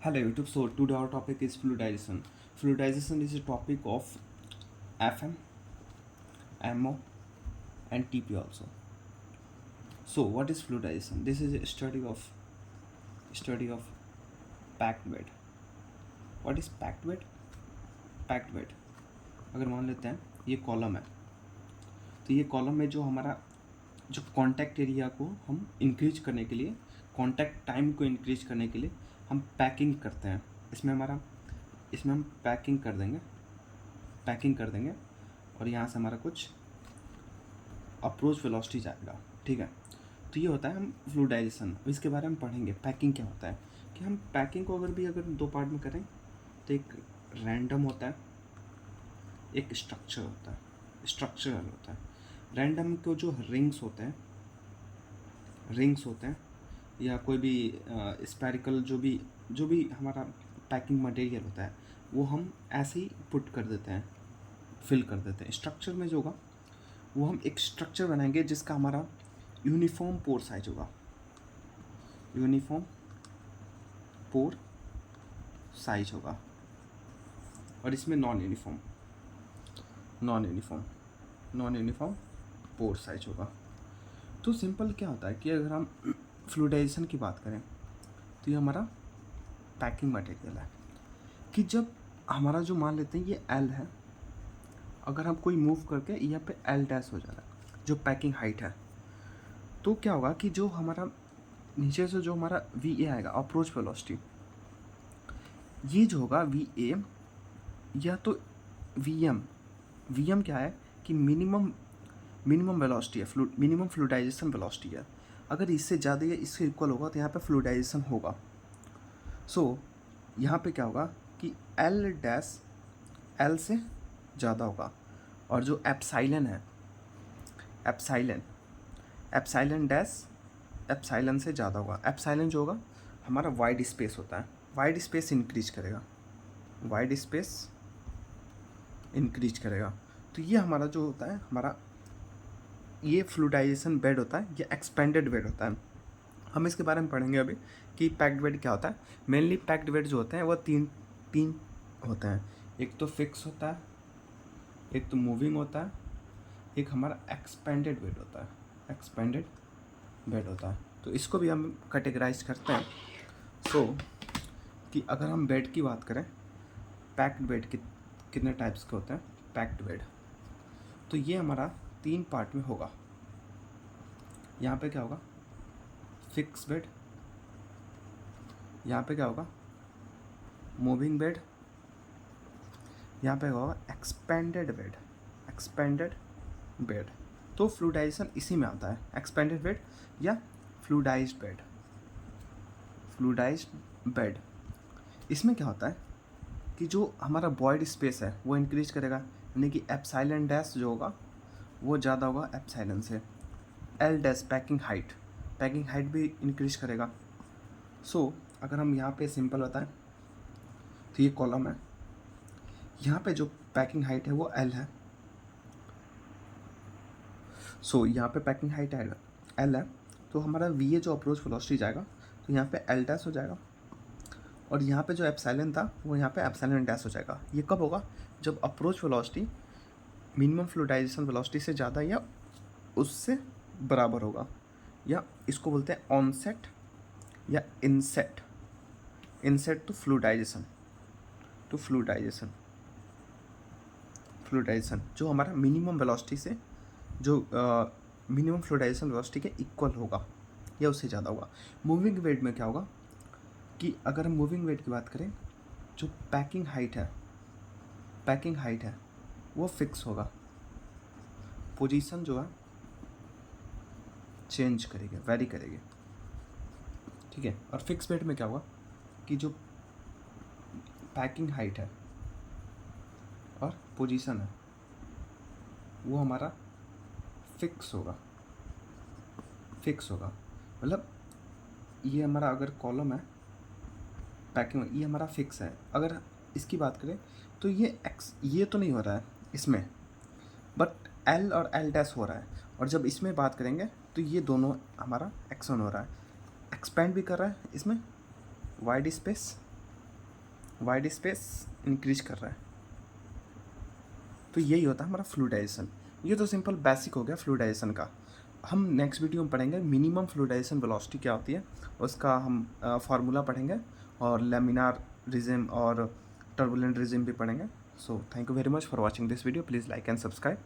Hello YouTube. So today our topic is fluidization. Fluidization is a topic of FM, MO, and TP also. So what is fluidization? This is a study of packed bed. What is packed bed? Packed bed. अगर मान लेते हैं ये column है, तो ये column में जो हमारा जो कॉन्टैक्ट एरिया को हम इंक्रीज करने के लिए, कॉन्टैक्ट टाइम को इंक्रीज करने के लिए हम पैकिंग करते हैं। इसमें हम पैकिंग कर देंगे और यहाँ से हमारा कुछ अप्रोच वेलोसिटी जाएगा। ठीक है, तो ये होता है हम फ्लूइडाइजेशन। इसके बारे में पढ़ेंगे पैकिंग क्या होता है, कि हम पैकिंग को अगर दो पार्ट में करें तो एक रैंडम होता है, एक स्ट्रक्चरल होता है। रैंडम को जो रिंग्स होते हैं या कोई भी स्पेरिकल जो भी हमारा पैकिंग मटेरियल होता है वो हम ऐसे ही पुट कर देते हैं, फिल कर देते हैं। स्ट्रक्चर में जो होगा वो हम एक स्ट्रक्चर बनाएंगे जिसका हमारा यूनिफॉर्म पोर साइज होगा, यूनिफॉर्म पोर साइज होगा। और इसमें नॉन यूनिफॉर्म पोर साइज होगा। तो सिंपल क्या होता है कि अगर हम फ्लूइडाइजेशन की बात करें तो ये हमारा पैकिंग मटेरियल है, कि जब हमारा जो मान लेते हैं ये एल है, अगर हम कोई मूव करके यहाँ पे एल डैश हो जा रहा है जो पैकिंग हाइट है, तो क्या होगा कि जो हमारा नीचे से जो हमारा वी ए आएगा अप्रोच वेलोसिटी, ये जो होगा वी ए या तो वी एम क्या है कि मिनिमम वेलोसिटी है, मिनिमम फ्लूइडाइजेशन वेलोसिटी है। अगर इससे ज़्यादा या इससे इक्वल होगा तो यहाँ पे फ्लूइडाइजेशन होगा। सो यहाँ पे क्या होगा कि एल डैश एल से ज़्यादा होगा, और जो एप्साइलन है एप्साइलन डैश एप्साइलन से ज़्यादा होगा। एप्साइलन जो होगा हमारा वाइड स्पेस होता है, वाइड स्पेस इंक्रीज करेगा। तो ये हमारा जो होता है हमारा ये फ्लूइडाइजेशन बेड होता है, ये एक्सपेंडेड बेड होता है। हम इसके बारे में पढ़ेंगे अभी कि पैक्ड बेड क्या होता है। मेनली पैक्ड बेड जो होते हैं वो तीन होते हैं, एक तो फिक्स होता है, एक तो मूविंग होता है, एक हमारा एक्सपेंडेड बेड होता है। तो इसको भी हम कैटेगराइज करते हैं। सो कि अगर हम बेड की बात करें, पैक्ड बेड कितने टाइप्स के होते हैं पैक्ड बेड, तो ये हमारा 3 पार्ट में होगा। यहाँ पे क्या होगा फिक्स बेड, यहाँ पे क्या होगा मूविंग बेड, यहाँ पे होगा एक्सपेंडेड बेड। तो फ्लूइडाइजेशन इसी में आता है, एक्सपेंडेड बेड या फ्लूइडाइज्ड बेड। इसमें क्या होता है कि जो हमारा वॉइड स्पेस है वो इंक्रीज करेगा, यानी कि एप्साइलन डैश जो होगा वो ज़्यादा होगा एप्साइलन से। एल डैश पैकिंग हाइट भी इंक्रीज करेगा। सो अगर हम यहाँ पे सिंपल बताएं तो ये कॉलम है, यहाँ पे जो पैकिंग हाइट है वो एल है। सो यहाँ पे पैकिंग हाइट एल है, तो हमारा वी ए जो अप्रोच वेलोसिटी जाएगा तो यहाँ पे एल डैश हो जाएगा, और यहाँ पे जो एप्साइलन था वो यहाँ पे एप्साइलन डैश हो जाएगा। ये कब होगा जब अप्रोच वेलोसिटी मिनिमम फ्लूइडाइजेशन वेलोसिटी से ज़्यादा या उससे बराबर होगा, या इसको बोलते हैं ऑनसेट या इनसेट टू फ्लूइडाइजेशन जो हमारा मिनिमम वेलोसिटी से जो मिनिमम फ्लूइडाइजेशन वेलोसिटी के इक्वल होगा या उससे ज़्यादा होगा। मूविंग वेट में क्या होगा कि अगर हम मूविंग वेट की बात करें, जो पैकिंग हाइट है वो फिक्स होगा, पोजीशन जो है चेंज करेगी, वेरी करेगी। ठीक है, और फिक्स बेड में क्या होगा कि जो पैकिंग हाइट है और पोजीशन है वो हमारा फिक्स होगा। मतलब ये हमारा अगर कॉलम है पैकिंग, ये हमारा फिक्स है। अगर इसकी बात करें तो ये तो नहीं हो रहा है इसमें, बट एल और एल डैश हो रहा है। और जब इसमें बात करेंगे तो ये दोनों हमारा एक्शन हो रहा है, एक्सपेंड भी कर रहा है इसमें wide space wide space increase कर रहा है। तो यही होता है हमारा फ्लूइडाइजेशन। ये तो सिंपल बेसिक हो गया फ्लूइडाइजेशन का। हम नेक्स्ट वीडियो में पढ़ेंगे मिनिमम फ्लूइडाइजेशन वेलोसिटी क्या होती है, उसका हम फार्मूला पढ़ेंगे, और लैमिनार रिजिम और टर्बुलेंट रिजिम भी पढ़ेंगे। So thank you very much for watching this video. Please like and subscribe.